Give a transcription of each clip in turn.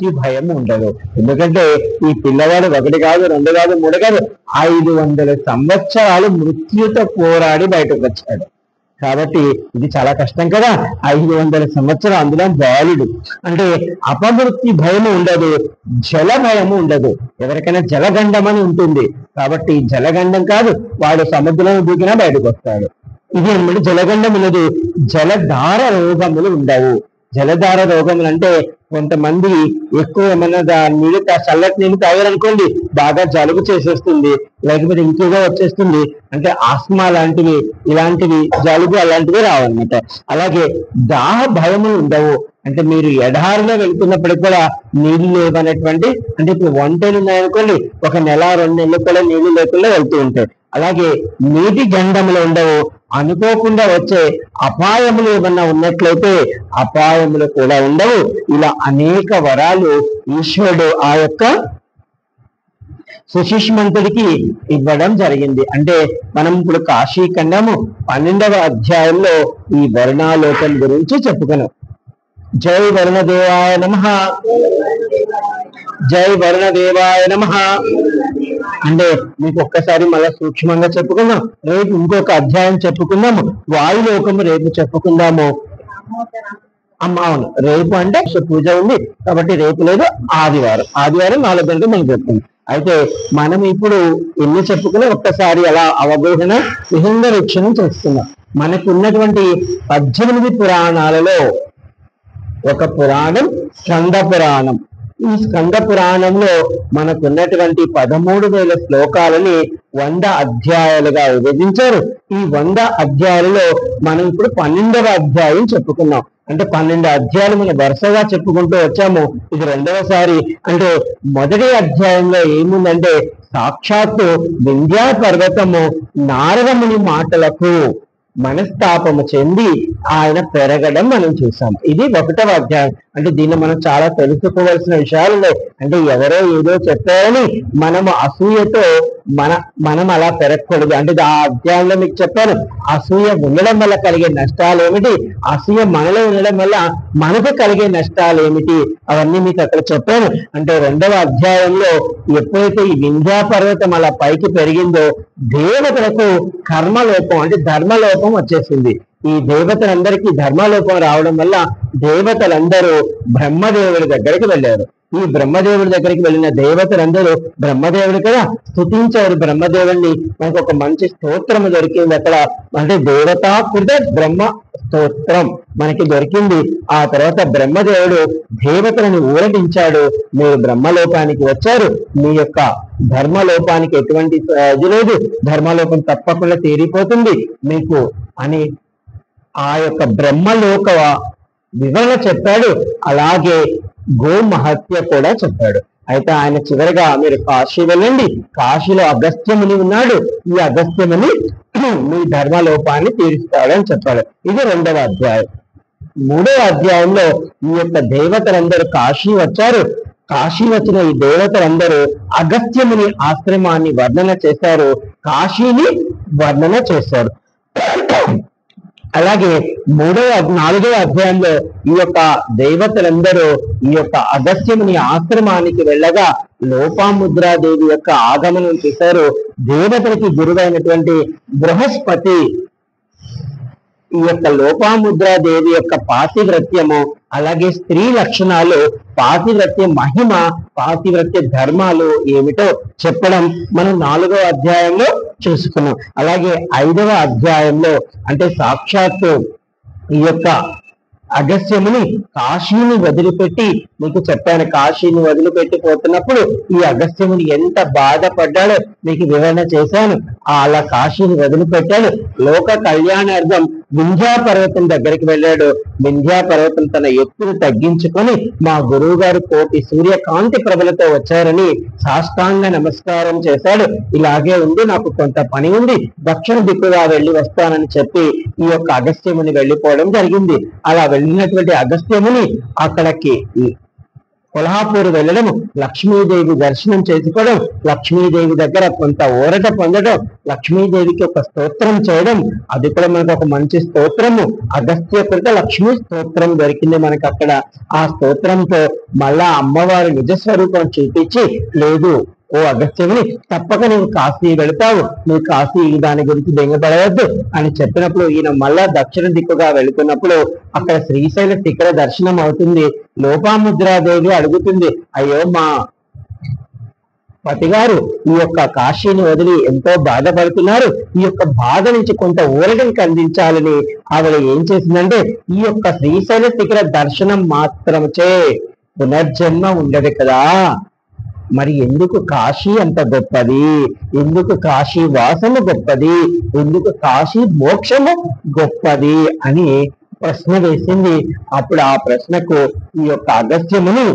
ఈ భయం ఉండదు. ఎందుకంటే ఈ పిల్లవాడు ఒకటి కాదు, రెండు కాదు, మూడు కాదు, 500 సంవత్సరాలు మృత్యుతో పోరాడి బయటకు వచ్చాడు. కాబట్టి ఇది చాలా కష్టం కదా. 500 సంవత్సరాలు, అందులో బాలుడు అంటే అపమృత్యు భయము ఉండదు, జల భయము ఉండదు. ఎవరికైనా జలగండం అని ఉంటుంది, కాబట్టి జలగండం కాదు, వాడు సముద్రంలో దూకినా బయటకు వస్తాడు. ఇది అన్నమాట జలగండం ఉన్నది. జలధార రోగములు ఉండవు. జలధార రోగములు అంటే కొంతమంది ఎక్కువ ఏమన్నా నీళ్ళు చల్లటి నీళ్ళు తాగారనుకోండి, బాగా జలుబు చేసేస్తుంది, లేకపోతే ఇంకేదో వచ్చేస్తుంది, అంటే ఆస్మా లాంటివి, ఇలాంటివి జలుబు అలాంటివి రావన్నమాట. అలాగే దాహ భయములు ఉండవు. అంటే మీరు ఎడారిలో వెళ్తున్నప్పటికి కూడా నీళ్లు లేవనేటువంటి, అంటే ఇప్పుడు వంటలు ఉన్నాయనుకోండి, ఒక నెల 2 నెలలు కూడా నీళ్లు లేకుండా వెళ్తూ ఉంటాయి. అలాగే నీటి గంధములు ఉండవు. అనుకోకుండా వచ్చే అపాయములు ఏమన్నా ఉన్నట్లయితే అపాయములు కూడా ఉండవు. ఇలా అనేక వరాలు ఈశ్వరుడు ఆ యొక్క సుశిష్మంతుడికి ఇవ్వడం జరిగింది. అంటే మనం ఇప్పుడు కాశీ ఖండము 12వ అధ్యాయంలో ఈ వర్ణాలోకం గురించి చెప్పుకున్నాం. జై వరుణదేవాయ నమః, జై వరుణదేవాయ నమః. అంటే మీకు ఒక్కసారి మళ్ళీ సూక్ష్మంగా చెప్పుకుందాం. రేపు ఇంకొక అధ్యాయం చెప్పుకుందాము. వాయులోకము రేపు చెప్పుకుందాము. అవును, రేపు అంటే పూజ ఉంది కాబట్టి రేపు లేదు, ఆదివారం 4 గంటలు మనం చెప్పుకుందాం. అయితే మనం ఇప్పుడు ఎన్ని చెప్పుకున్నా ఒక్కసారి అలా అవగాహన విహంగరీక్షణం చేస్తున్నాం. మనకు ఉన్నటువంటి 18 పురాణాలలో ఒక పురాణం స్కంద పురాణం. ఈ స్కంద పురాణంలో మనకున్నటువంటి 13,000 శ్లోకాలని 100 అధ్యాయాలుగా విభజించారు. ఈ 100 అధ్యాయాలలో మనం ఇప్పుడు 12వ అధ్యాయం చెప్పుకున్నాం. అంటే 12 అధ్యాయాలు మనం వరుసగా చెప్పుకుంటూ వచ్చాము. ఇది 2వసారి. అంటే మొదటి అధ్యాయంలో ఏముందంటే సాక్షాత్తు వింధ్యా పర్వతము నారదముని మాటలకు మనస్తాపము చెంది ఆయన పెరగడం మనం చూసాం. ఇది 1వ అధ్యాయం. అంటే దీన్ని మనం చాలా తెలుసుకోవాల్సిన విషయాలు ఉన్నాయి. అంటే ఎవరో ఏదో చెప్పారని మనము అసూయతో మనం అలా పెరగకూడదు. అంటే ఆ అధ్యాయంలో మీకు చెప్పాను, అసూయ ఉండడం వల్ల కలిగే నష్టాలు ఏమిటి, అసూయ మనలో ఉండడం వల్ల మనకు కలిగే నష్టాలు ఏమిటి, అవన్నీ మీకు అక్కడ చెప్పాను. అంటే 2వ అధ్యాయంలో ఎప్పుడైతే ఈ వింధ్యా పర్వతం అలా పైకి పెరిగిందో దేవతలకు కర్మలోపం అంటే ధర్మలోపం వచ్చేసింది. ఈ దేవతలందరికీ ధర్మలోపం రావడం వల్ల దేవతలందరూ బ్రహ్మదేవుడి దగ్గరికి వెళ్ళారు. ఈ బ్రహ్మదేవుడి దగ్గరికి వెళ్ళిన దేవతలందరూ బ్రహ్మదేవుడు కదా స్తుతించారు బ్రహ్మదేవుడిని. మనకు ఒక మంచి స్తోత్రము దొరికింది అక్కడ. అంటే దేవతాకృత బ్రహ్మ స్తోత్రం మనకి దొరికింది. ఆ తర్వాత బ్రహ్మదేవుడు దేవతలను ఊరటించాడు, మీరు బ్రహ్మలోకానికి వచ్చారు, మీ యొక్క ధర్మలోపానికి ఎటువంటి ఇది లేదు, ధర్మలోపం తప్పకుండా తీరిపోతుంది మీకు అని ఆ యొక్క బ్రహ్మలోక వివరణ చెప్పాడు. అలాగే గో మహత్య కూడా చెప్పాడు. అయితే ఆయన చివరిగా మీరు కాశీ వెళ్ళండి, కాశీలో అగస్త్యముని ఉన్నాడు, ఈ అగస్త్యముని మీ ధర్మలోపాన్ని తీరుస్తాడని చెప్పాడు. ఇది 2వ అధ్యాయం. 3వ అధ్యాయంలో ఈ యొక్క దేవతలందరూ కాశీ వచ్చారు. కాశీ వచ్చిన ఈ దేవతలందరూ అగస్త్యముని ఆశ్రమాన్ని వర్ణన చేశారు, కాశీని వర్ణన చేశారు. అలాగే 4వ అధ్యాయంలో ఈ యొక్క దేవతలందరూ ఈ యొక్క అగస్త్యముని ఆశ్రమానికి వెళ్ళగా లోపాముద్రాదేవి యొక్క ఆగమనం చేశారు. దేవతలకి గురువైనటువంటి బృహస్పతి ఈ యొక్క లోపాముద్రాదేవి యొక్క పాతివ్రత్యము, అలాగే స్త్రీ లక్షణాలు, పాతివ్రత్య మహిమ, పాతివ్రత్య ధర్మాలు ఏమిటో చెప్పడం మనం 4వ అధ్యాయంలో చూసుకున్నాం. అలాగే 5వ అధ్యాయంలో అంటే సాక్షాత్తు ఈ యొక్క అగస్త్యముని కాశీని వదిలిపెట్టి, మీకు చెప్పాను కాశీని వదిలిపెట్టి పోతున్నప్పుడు ఈ అగస్త్యముని ఎంత బాధపడ్డాడో మీకు వివరణ చేశాను. అలా కాశీని వదిలిపెట్టాడు, లోక కళ్యాణార్థం వింధ్యా పర్వతం దగ్గరికి వెళ్ళాడు. వింధ్యా పర్వతం తన ఎత్తును తగ్గించుకొని మా గురువు గారు కోటి సూర్యకాంతి ప్రభలతో వచ్చారని సాష్టాంగ నమస్కారం చేశాడు. ఇలాగే ఉంది, నాకు కొంత పని ఉంది, దక్షిణ దిక్కుగా వెళ్ళి వస్తానని చెప్పి ఈ యొక్క అగస్త్యముని వెళ్ళిపోవడం జరిగింది. అలా వెళ్ళినటువంటి అగస్త్యముని అక్కడికి కొల్హాపూర్ వెళ్ళడం, లక్ష్మీదేవి దర్శనం చేసుకోవడం, లక్ష్మీదేవి దగ్గర కొంత ఊరట పొందడం, లక్ష్మీదేవికి ఒక స్తోత్రం చేయడం, అది కూడా మనకు ఒక మంచి స్తోత్రము అగస్త్యకృత లక్ష్మీ స్తోత్రం దొరికింది మనకు అక్కడ. ఆ స్తోత్రంతో మళ్ళా అమ్మవారి నిజస్వరూపం చూపించి, లేదు ఓ అగస్త్యుని, తప్పక నువ్వు కాశీ వెళతావు, నువ్వు కాశీ దాని గురించి బెంగపడవద్దు అని చెప్పినప్పుడు ఈయన మళ్ళా దక్షిణ దిక్కుగా వెళుతున్నప్పుడు అక్కడ శ్రీశైల శిఖర దర్శనం అవుతుంది. లోపాముద్రాదేవి అడుగుతుంది, అయ్యో మా పతిగారు ఈ యొక్క కాశీని వదిలి ఎంతో బాధపడుతున్నారు, ఈ యొక్క బాధ నుంచి కొంత ఊరటం అందించాలని ఆవిడ ఏం చేసిందంటే, ఈ యొక్క శ్రీశైల శిఖర దర్శనం మాత్రమే పునర్జన్మ ఉండదు కదా, మరి ఎందుకు కాశీ అంత గొప్పది, ఎందుకు కాశీ వాసము గొప్పది, ఎందుకు కాశీ మోక్షము గొప్పది అని ప్రశ్న వేసింది. అప్పుడు ఆ ప్రశ్నకు ఈ యొక్క అగస్త్యముని,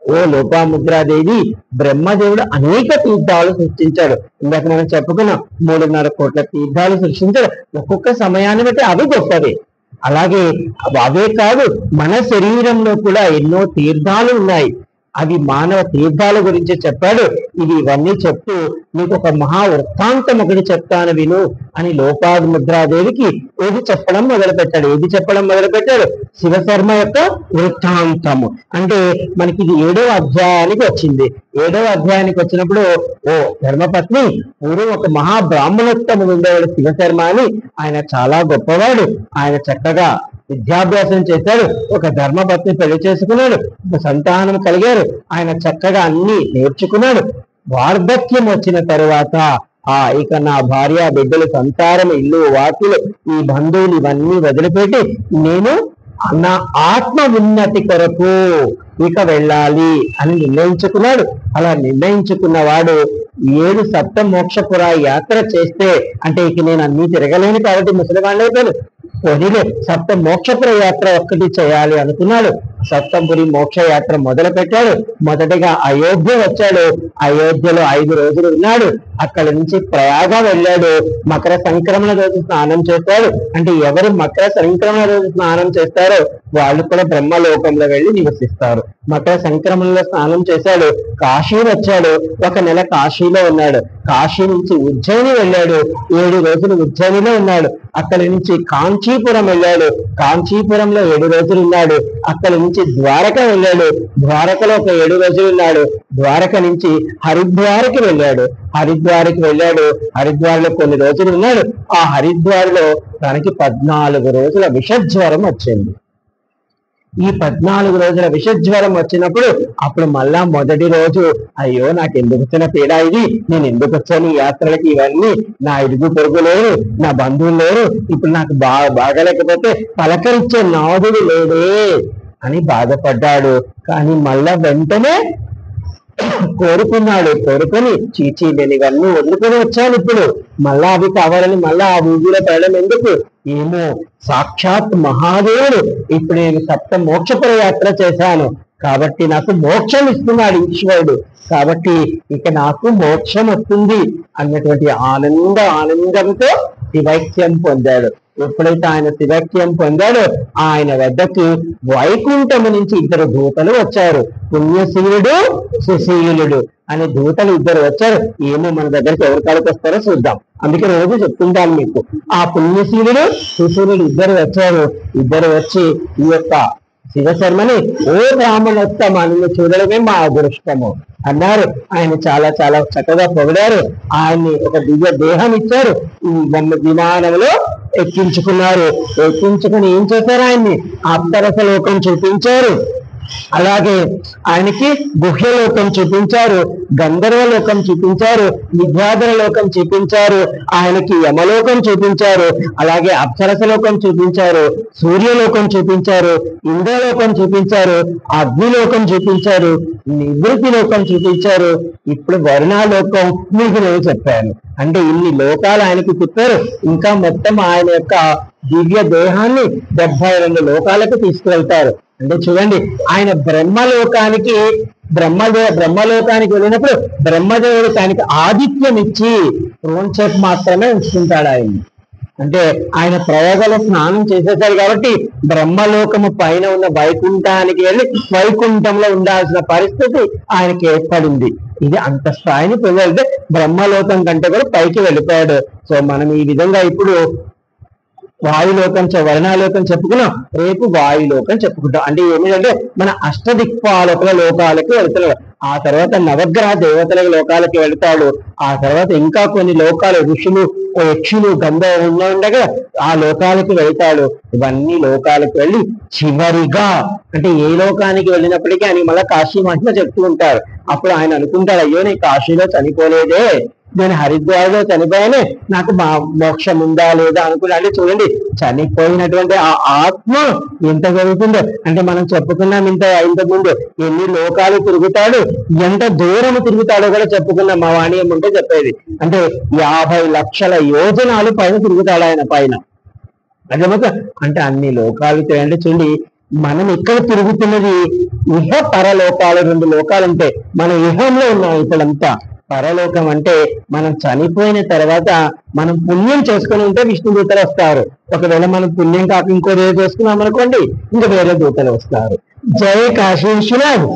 ఓ లోపాముద్రాదేవి, బ్రహ్మదేవుడు అనేక తీర్థాలు సృష్టించాడు. ఇందాక మనం చెప్పుకున్నాం 3.5 కోట్ల తీర్థాలు సృష్టించాడు. ఒక్కొక్క సమయాన్ని బట్టి అవి గొప్పవి. అలాగే అవే కాదు, మన శరీరంలో కూడా ఎన్నో తీర్థాలు ఉన్నాయి. అవి మానవ తీర్థాల గురించి చెప్పాడు. ఇవన్నీ చెప్తూ నీకు ఒక మహా వృత్తాంతం ఒకటి చెప్తాను విను అని లోపాముద్రాదేవికి ఏది చెప్పడం మొదలుపెట్టాడు. శివశర్మ యొక్క వృత్తాంతము. అంటే మనకి ఇది 7వ అధ్యాయానికి వచ్చింది. 7వ అధ్యాయానికి వచ్చినప్పుడు, ఓ ధర్మపత్ని, పూర్వం ఒక మహా బ్రాహ్మణోత్తముడు ఉండేవాడు శివశర్మ అని. ఆయన చాలా గొప్పవాడు. ఆయన చక్కగా విద్యాభ్యాసం చేశాడు, ఒక ధర్మపత్ని పెళ్లి చేసుకున్నాడు, ఒక సంతానం కలిగారు. ఆయన చక్కగా అన్ని నేర్చుకున్నాడు. వార్ధక్యం వచ్చిన తరువాత ఇక నా భార్య బిడ్డలు, సంతానం, ఇల్లు వాకిలు, ఈ బంధువులు ఇవన్నీ వదిలిపెట్టి నేను నా ఆత్మ ఉన్నతి కొరకు ఇక వెళ్ళాలి అని నిర్ణయించుకున్నాడు. అలా నిర్ణయించుకున్న వాడు 7 సప్తమోక్షపుర యాత్ర చేస్తే, అంటే ఇక నేను అన్ని తిరగలేను కాబట్టి ముసలివాళ్ళు అయిపోయాను, పోనీలే సప్తమోక్షపుర యాత్ర ఒక్కటి చేయాలి అనుకున్నాడు. సప్తపురి మోక్ష యాత్ర మొదలు పెట్టాడు. మొదటగా అయోధ్య వచ్చాడు. అయోధ్యలో 5 రోజులు ఉన్నాడు. అక్కడి నుంచి ప్రయాగ వెళ్ళాడు. మకర సంక్రమణ రోజు స్నానం చేస్తాడు. అంటే ఎవరు మకర సంక్రమణ రోజు స్నానం చేస్తారో వాళ్ళు కూడా బ్రహ్మలోకంలో వెళ్ళి నివసిస్తారు. మకర సంక్రమణలో స్నానం చేశాడు. కాశీ వచ్చాడు. 1 నెల కాశీలో ఉన్నాడు. కాశీ నుంచి ఉజ్జయిని వెళ్ళాడు. 7 రోజులు ఉజ్జయినిలో ఉన్నాడు. అక్కడి నుంచి కాంచీపురం వెళ్ళాడు. కాంచీపురంలో 7 రోజులు ఉన్నాడు. అక్కడి నుంచి ద్వారక వెళ్ళాడు. ద్వారకలో ఒక 7 రోజులు ఉన్నాడు. ద్వారక నుంచి హరిద్వార్కి వెళ్ళాడు. హరిద్వార్లో కొన్ని రోజులు ఉన్నాడు. ఆ హరిద్వార్లో తనకి 14 రోజుల విషజ్వరం వచ్చింది. ఈ 14 రోజుల విషజ్వరం వచ్చినప్పుడు అప్పుడు మళ్ళా మొదటి రోజు, అయ్యో నాకు ఎందుకు వచ్చిన పీడ ఇది, నేను ఎందుకు వచ్చాను ఈ యాత్రలకి, ఇవన్నీ నా ఇరుగు పొరుగు లేరు, నా బంధువులు లేరు, ఇప్పుడు నాకు బాగలేకపోతే పలకరించే నాదుడు లేడే అని బాధపడ్డాడు. కానీ మళ్ళా వెంటనే కోరుకొని చీచీ నేను ఇవన్నీ వదులుకొని వచ్చాను, ఇప్పుడు మళ్ళా అవి కావాలని మళ్ళా ఆ ఊగిలో పడడం ఎందుకు, ఏమో సాక్షాత్ మహాదేవుడు ఇప్పుడు నేను సప్తమోక్షపుర యాత్ర చేశాను కాబట్టి నాకు మోక్షం ఇస్తున్నాడు ఈశ్వరుడు, కాబట్టి ఇక నాకు మోక్షం వస్తుంది అన్నటువంటి ఆనందంతో శివైక్యం పొందాడు. ఎప్పుడైతే ఆయన శివైక్యం పొందాడో ఆయన వద్దకు వైకుంఠము నుంచి 2 దూతలు వచ్చారు. పుణ్యశీలుడు, సుశీలుడు అనే దూతలు 2 వచ్చారు. ఏమో మన దగ్గరికి ఎవరి కాడికి వస్తారో చూద్దాం, అందుకే రోజు చెప్తుంటాను మీకు. ఆ పుణ్యశీలుడు, సుశీలుడు 2 వచ్చారు. 2 వచ్చి ఈ యొక్క శివశర్మని, ఓ బ్రాహ్మణోత్తమ నిన్ను చూడడమే మా అదృష్టము అన్నారు. ఆయన చాలా చాలా చక్కగా పొగిడారు. ఆయన్ని ఒక దివ్య దేహం ఇచ్చారు. ఈ విమానంలో ఎక్కించుకుని ఏం చేశారు, ఆయన్ని అప్సరస లోకం చూపించారు. అలాగే ఆయనకి గుహ్యలోకం చూపించారు, గంధర్వ లోకం చూపించారు, విద్యాధర లోకం చూపించారు, ఆయనకి యమలోకం చూపించారు, అలాగే అప్సరస లోకం చూపించారు, సూర్యలోకం చూపించారు, ఇంద్రలోకం చూపించారు, అగ్నిలోకం చూపించారు, నివృత్తి లోకం చూపించారు. ఇప్పుడు వరుణాలోకం మీకు నేను చెప్పాను. అంటే ఇన్ని లోకాలు ఆయనకి తిప్పారు. ఇంకా మొత్తం ఆయన యొక్క దివ్య దేహాన్ని 72 లోకాలకు తీసుకువెళ్తారు. అంటే చూడండి, ఆయన బ్రహ్మలోకానికి వెళ్ళినప్పుడు బ్రహ్మదేవుడు ఆయనకి ఆదిత్యం ఇచ్చి రోన్చేపు మాత్రమే ఉంచుకుంటాడు. ఆయన్ని అంటే ఆయన ప్రయోగాలు స్నానం చేసేసారు కాబట్టి బ్రహ్మలోకము పైన ఉన్న వైకుంఠానికి వెళ్ళి వైకుంఠంలో ఉండాల్సిన పరిస్థితి ఆయనకి ఏర్పడింది. ఇది అంత స్థాయిని పొందాలంటే బ్రహ్మలోకం కంటే కూడా పైకి వెళ్ళిపోయాడు. సో మనం ఈ విధంగా ఇప్పుడు వాయులోకం వర్ణాలోకం చెప్పుకున్నాం, రేపు వాయులోకం చెప్పుకుంటాం. అంటే ఏమిటంటే మన అష్టదిక్పాలకుల లోకాలకి వెళ్తున్నాడు, ఆ తర్వాత నవగ్రహ దేవతల లోకాలకి వెళ్తాడు, ఆ తర్వాత ఇంకా కొన్ని లోకాలు ఋషులు యక్షులు గంధర్వులు ఉండగా ఆ లోకాలకి వెళ్తాడు. ఇవన్నీ లోకాలకు వెళ్ళి చివరిగా అంటే ఏ లోకానికి వెళ్ళినప్పటికీ ఆయన మళ్ళీ కాశీ మహిమ చెప్తూ ఉంటారు. అప్పుడు ఆయన అనుకుంటాడు, అయ్యో నేను కాశీలో చనిపోలేదే, నేను హరిద్వార్లో చనిపోయానే, నాకు మోక్షం ఉందా లేదా అనుకున్నా. అంటే చూడండి, చనిపోయినటువంటి ఆ ఆత్మ ఎంత జరుగుతుందో. అంటే మనం చెప్పుకున్నాం ఇంతకుముందు ఎన్ని లోకాలు తిరుగుతాడు, ఎంత దూరం తిరుగుతాడో కూడా చెప్పుకున్నాం. మా వాణియం ఉంటే చెప్పేది అంటే 50 లక్షల యోజనాలు పైన తిరుగుతాడు ఆయన పైన. అదే అంటే అన్ని లోకాలు అంటే చూడండి, మనం ఇక్కడ తిరుగుతున్నది ఇహ పరలోకాలు, 2 లోకాలు ఉంటాయి. మనం ఇహంలో ఉన్నాం ఇప్పుడంతా. పరలోకం అంటే మనం చనిపోయిన తర్వాత మనం పుణ్యం చేసుకుని ఉంటే విష్ణు దూతలు వస్తారు. ఒకవేళ మనం పుణ్యం కాక ఇంకో రోజు చేసుకున్నాం అనుకోండి, ఇంకా వేరే దూతలు వస్తారు. జై కాశీ విశ్వనాథ్.